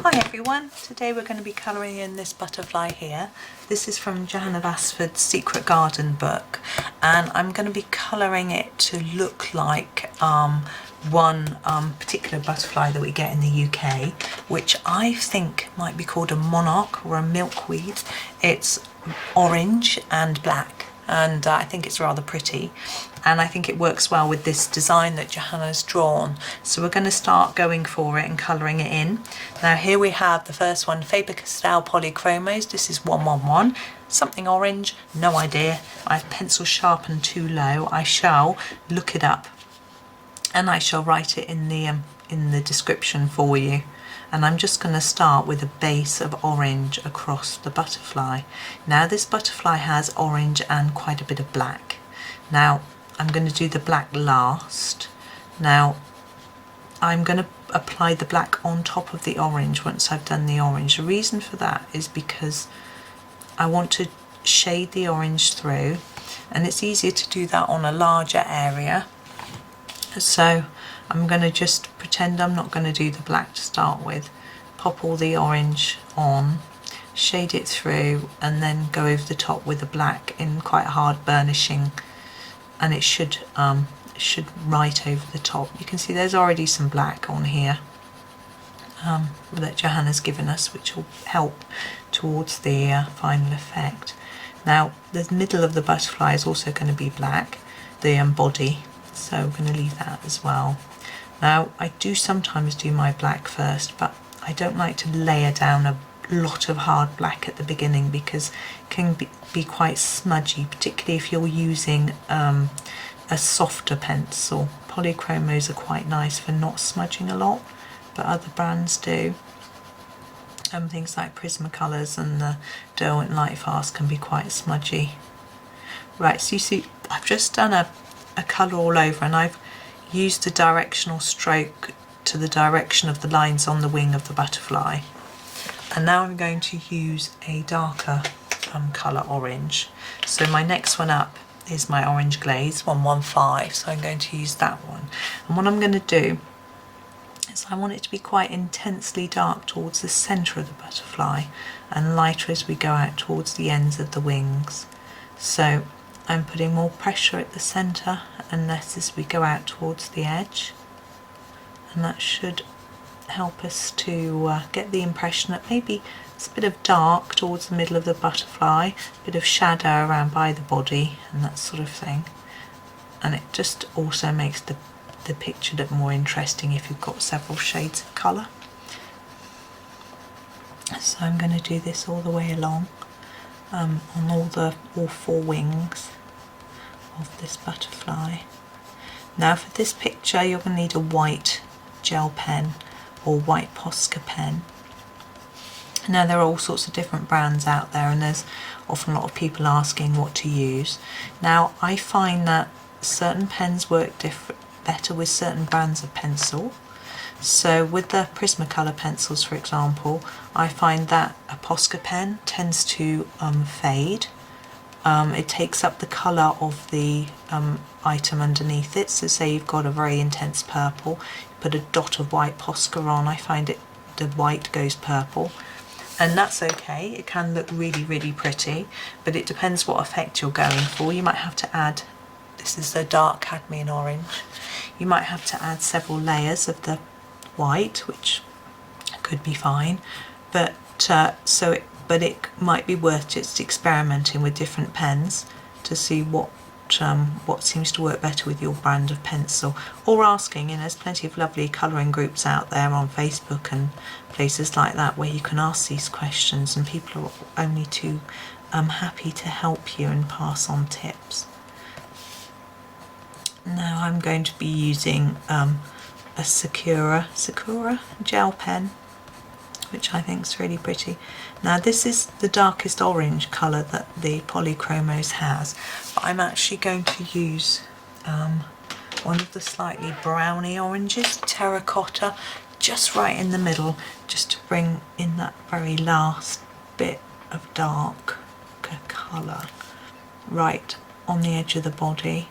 Hi everyone, today we're going to be colouring in this butterfly here. This is from Johanna Basford's Secret Garden book, and I'm going to be colouring it to look like one particular butterfly that we get in the UK, which I think might be called a monarch or a milkweed. It's orange and black, and I think it's rather pretty, and I think it works well with this design that Johanna's drawn. So we're going to start going for it and colouring it in. Now here we have the first one, Faber Castell Polychromos. This is 111, something orange, no idea. My pencil sharpened too low. I shall look it up and I shall write it in the description for you. And I'm just going to start with a base of orange across the butterfly. Now this butterfly has orange and quite a bit of black. Now I'm going to do the black last. Now I'm going to apply the black on top of the orange once I've done the orange. The reason for that is because I want to shade the orange through, and it's easier to do that on a larger area. So I'm going to just pretend I'm not going to do the black to start with, pop all the orange on, shade it through, and then go over the top with the black in quite hard burnishing, and it should write over the top. You can see there's already some black on here that Johanna's given us, which will help towards the final effect. Now the middle of the butterfly is also going to be black, the body, so we're going to leave that as well. Now I do sometimes do my black first, but I don't like to layer down a lot of hard black at the beginning because it can be quite smudgy, particularly if you're using a softer pencil. Polychromos are quite nice for not smudging a lot, but other brands do. Things like Prismacolors and the Derwent Lightfast can be quite smudgy. Right, so you see I've just done a colour all over, and I've used a directional stroke to the direction of the lines on the wing of the butterfly. And now I'm going to use a darker colour orange. So my next one up is my orange glaze 115, so I'm going to use that one. And what I'm going to do is I want it to be quite intensely dark towards the centre of the butterfly and lighter as we go out towards the ends of the wings. So I'm putting more pressure at the centre and less as we go out towards the edge, and that should help us to get the impression that maybe it's a bit of dark towards the middle of the butterfly, a bit of shadow around by the body and that sort of thing. And it just also makes the picture look more interesting if you've got several shades of colour. So I'm going to do this all the way along on all four wings of this butterfly. Now for this picture you're going to need a white gel pen or white Posca pen. Now there are all sorts of different brands out there, and there's often a lot of people asking what to use. Now I find that certain pens work better with certain brands of pencil. So with the Prismacolor pencils, for example, I find that a Posca pen tends to fade. It takes up the colour of the item underneath it. So say you've got a very intense purple, you put a dot of white Posca on, I find the white goes purple. And that's okay, it can look really, really pretty, but it depends what effect you're going for. You might have to add, this is the dark Cadmium Orange, you might have to add several layers of the white, which could be fine, but it might be worth just experimenting with different pens to see what seems to work better with your brand of pencil, or asking. There's plenty of lovely colouring groups out there on Facebook and places like that where you can ask these questions, and people are only too happy to help you and pass on tips. Now I'm going to be using a Sakura gel pen, which I think is really pretty. Now this is the darkest orange colour that the Polychromos has, but I'm actually going to use one of the slightly browny oranges, Terracotta, just right in the middle, just to bring in that very last bit of dark colour right on the edge of the body.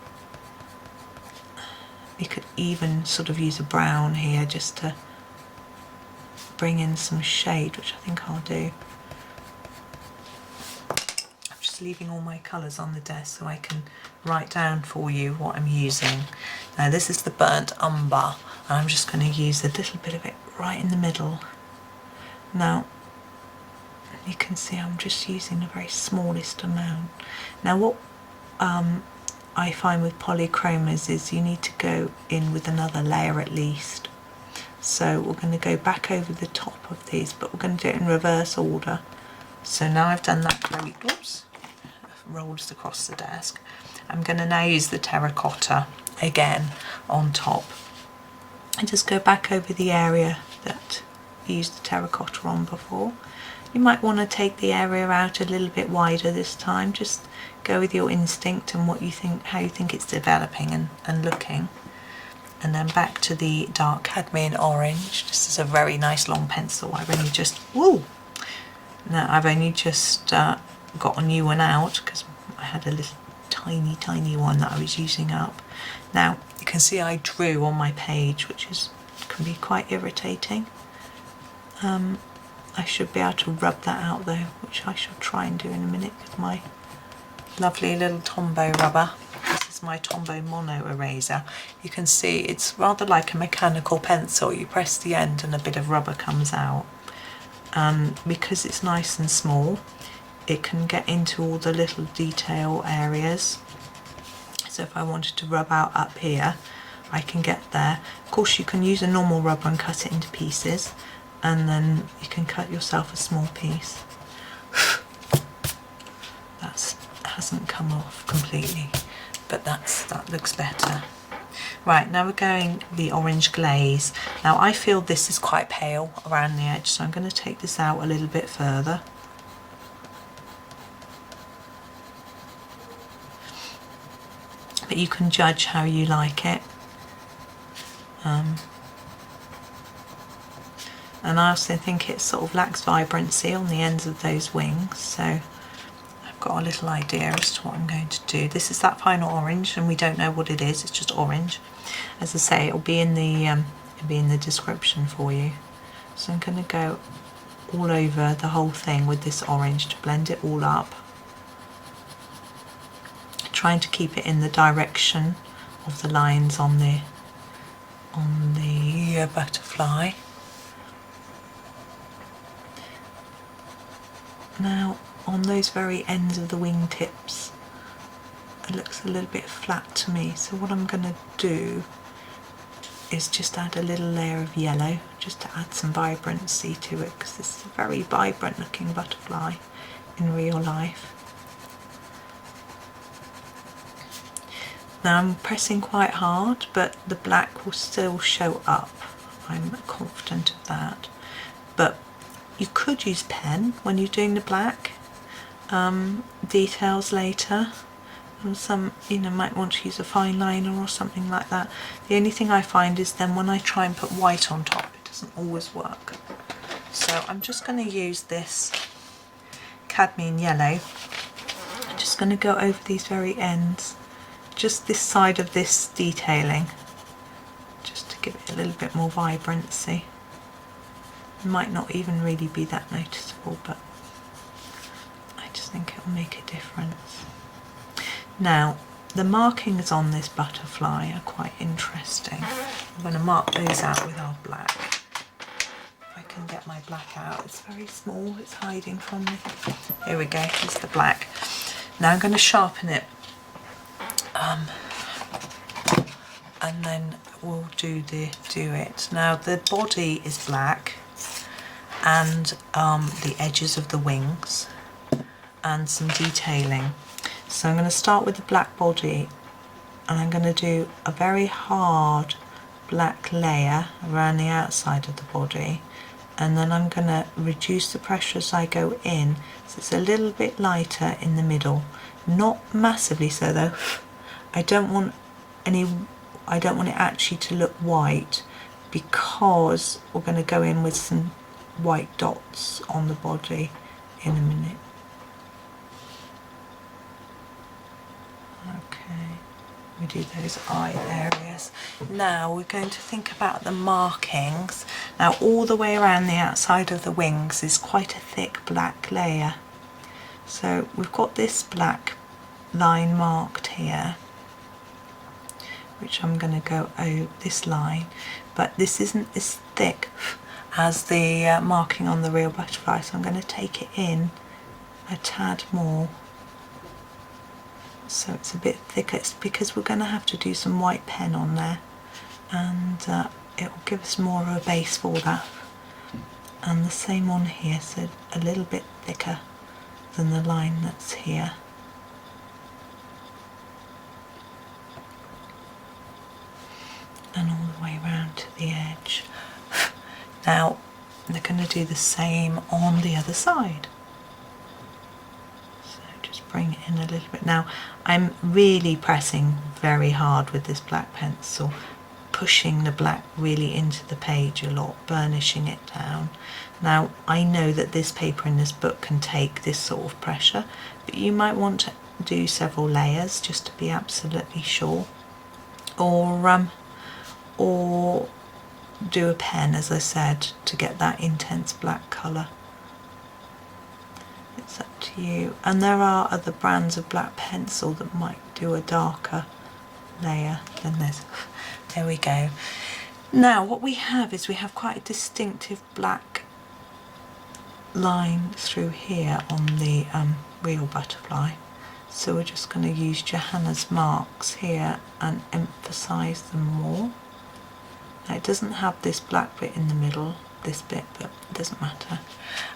You could even sort of use a brown here just to bring in some shade, which I think I'll do. I'm just leaving all my colours on the desk so I can write down for you what I'm using. Now this is the burnt umber, and I'm just going to use a little bit of it right in the middle. Now you can see I'm just using the very smallest amount. Now what I find with polychromos is you need to go in with another layer at least. So we're going to go back over the top of these, but we're going to do it in reverse order. So now I've done that very, oops, rolls across the desk. I'm going to now use the terracotta again on top and just go back over the area that you used the terracotta on before. You might want to take the area out a little bit wider this time. Just go with your instinct and what you think, how you think it's developing and looking. And then back to the dark Cadmium Orange. This is a very nice long pencil. I've only just, I've only just got a new one out because I had a little tiny one that I was using up. Now you can see I drew on my page, which can be quite irritating. I should be able to rub that out though, which I shall try and do in a minute with my lovely little Tombow rubber. This is my Tombow mono eraser. You can see it's rather like a mechanical pencil. You press the end and a bit of rubber comes out. Because it's nice and small, it can get into all the little detail areas. So if I wanted to rub out up here, I can get there. Of course you can use a normal rubber and cut it into pieces, and then you can cut yourself a small piece. That hasn't come off completely, but that looks better. Right, now we're going the orange glaze. Now I feel this is quite pale around the edge, so I'm going to take this out a little bit further. But you can judge how you like it. And I also think it sort of lacks vibrancy on the ends of those wings, so I've got a little idea as to what I'm going to do. This is that final orange, and we don't know what it is, it's just orange. As I say, it'll be in the description for you. So I'm going to go all over the whole thing with this orange to blend it all up, trying to keep it in the direction of the lines on the butterfly. Now on those very ends of the wingtips it looks a little bit flat to me, so what I'm going to do is just add a little layer of yellow just to add some vibrancy to it, because this is a very vibrant looking butterfly in real life. Now I'm pressing quite hard, but the black will still show up. I'm confident of that. But you could use pen when you're doing the black details later. And some, might want to use a fine liner or something like that. The only thing I find is then when I try and put white on top, it doesn't always work. So I'm just going to use this Cadmium Yellow. I'm just going to go over these very ends, just this side of this detailing, just to give it a little bit more vibrancy. It might not even really be that noticeable, but I just think it will make a difference. Now, the markings on this butterfly are quite interesting. I'm going to mark those out with our black. If I can get my black out, it's very small, it's hiding from me. Here we go, here's the black. Now I'm going to sharpen it. And then we'll do it. Now the body is black, and the edges of the wings, and some detailing. So I'm going to start with the black body, and I'm going to do a very hard black layer around the outside of the body, and then I'm going to reduce the pressure as I go in, so it's a little bit lighter in the middle, not massively so though. I don't want it actually to look white, because we're going to go in with some white dots on the body in a minute. Okay. We do those eye areas. Now we're going to think about the markings. Now all the way around the outside of the wings is quite a thick black layer. So we've got this black line marked here, which I'm going to go over this line, but this isn't as thick as the marking on the real butterfly, so I'm going to take it in a tad more so it's a bit thicker. It's because we're going to have to do some white pen on there, and it will give us more of a base for that. And the same on here, so a little bit thicker than the line that's here. And all the way around to the edge. Now they're going to do the same on the other side. So just bring it in a little bit. Now I'm really pressing very hard with this black pencil, pushing the black really into the page a lot, burnishing it down. Now I know that this paper in this book can take this sort of pressure, but you might want to do several layers just to be absolutely sure, or do a pen, as I said, to get that intense black colour. It's up to you. And there are other brands of black pencil that might do a darker layer than this. There we go. Now what we have is we have quite a distinctive black line through here on the real butterfly. So we're just going to use Johanna's marks here and emphasise them more. Now it doesn't have this black bit in the middle, this bit, but it doesn't matter.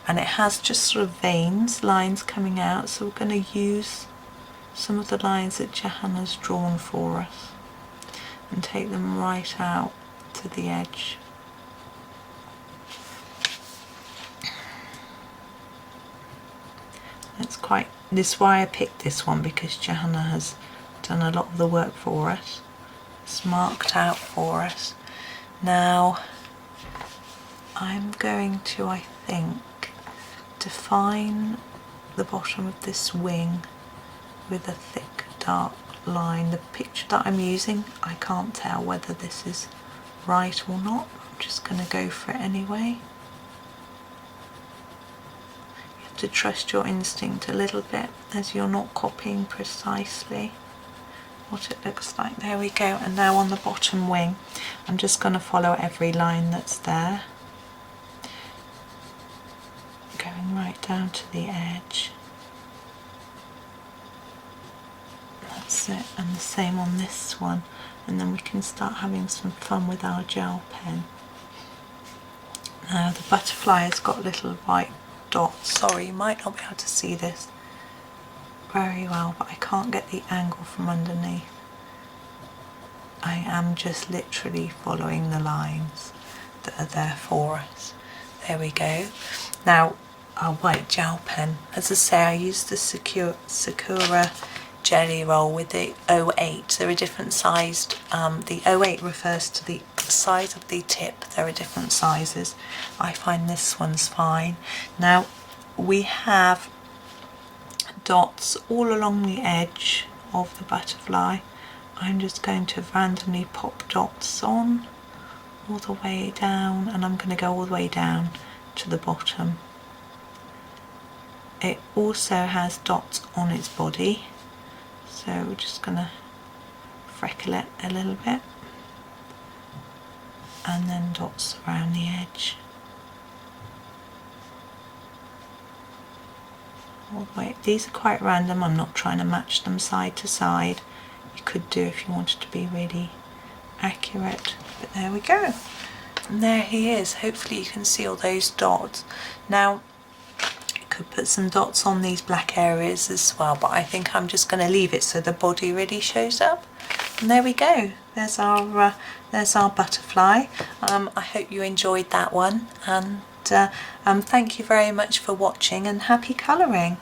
And it has just sort of veins, lines coming out, so we're going to use some of the lines that Johanna's drawn for us and take them right out to the edge. This is why I picked this one, because Johanna has done a lot of the work for us. It's marked out for us. Now I'm going to, I think, define the bottom of this wing with a thick dark line. The picture that I'm using, I can't tell whether this is right or not. I'm just going to go for it anyway. You have to trust your instinct a little bit, as you're not copying precisely what it looks like. There we go. And now on the bottom wing, I'm just going to follow every line that's there, going right down to the edge. That's it. And the same on this one, and then we can start having some fun with our gel pen. Now the butterfly has got little white dots. Sorry, you might not be able to see this very well, but I can't get the angle from underneath. I am just literally following the lines that are there for us. There we go. Now our white gel pen, as I say, I used the Sakura Jelly Roll with the 08. They're a different sized, the 08 refers to the size of the tip. There are different sizes. I find this one's fine. Now we have dots all along the edge of the butterfly. I'm just going to randomly pop dots on all the way down, and I'm going to go all the way down to the bottom. It also has dots on its body, so we're just going to freckle it a little bit, and then dots around the edge. All the way. These are quite random. I'm not trying to match them side to side. You could do if you wanted to be really accurate, but there we go. And there he is. Hopefully you can see all those dots. Now you could put some dots on these black areas as well, but I think I'm just going to leave it so the body really shows up. And there we go. There's our butterfly. I hope you enjoyed that one, and thank you very much for watching, and happy colouring.